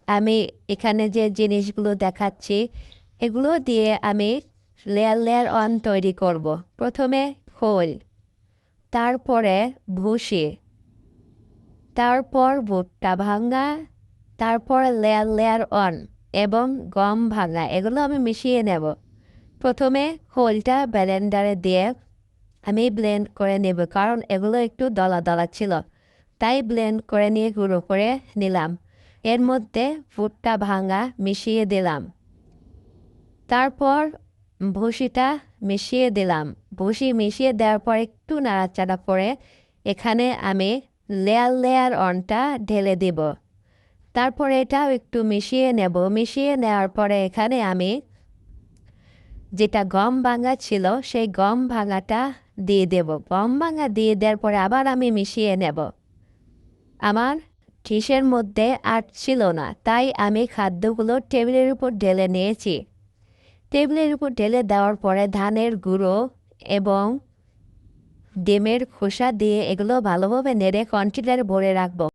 আমি এখানে যে জিনিসগুলো দেখাচ্ছি এগুলো দিয়ে আমি লেয়ার লেয়ার অন তৈরি করব। প্রথমে খোল, তারপরে ভুসি, তারপর ভুট্টা ভাঙা, তারপর লেয়ার লেয়ার অন এবং গম ভাঙা, এগুলো আমি মিশিয়ে নেব। প্রথমে খোলটা ব্লেন্ডারে দিয়ে আমি ব্লেন্ড করে নেব, কারণ এগুলো একটু দলা দলা ছিল, তাই ব্লেন্ড করে নিয়ে গুঁড়ো করে নিলাম। এর মধ্যে ভুট্টা ভাঙা মিশিয়ে দিলাম, তারপর ভুসিটা মিশিয়ে দিলাম। ভুসি মিশিয়ে দেওয়ার পর একটু নাড়াচাড়া করে এখানে আমি লেয়ার লেয়ার অনটা ঢেলে দিব। তারপরে এটাও একটু মিশিয়ে নেব। মিশিয়ে নেওয়ার পরে এখানে আমি যেটা গম ভাঙা ছিল সেই গম ভাঙাটা দিয়ে দেব। গম ভাঙা দিয়ে দেওয়ার পরে আবার আমি মিশিয়ে নেব। আমার ডিশের মধ্যে আর ছিল না, তাই আমি খাদ্যগুলো টেবিলের উপর ঢেলে নিয়েছি। টেবিলের উপর ঢেলে দেওয়ার পরে ধানের গুঁড়ো এবং ডিমের খোসা দিয়ে এগুলো ভালোভাবে নেড়ে কন্টেনারে ভরে রাখবো।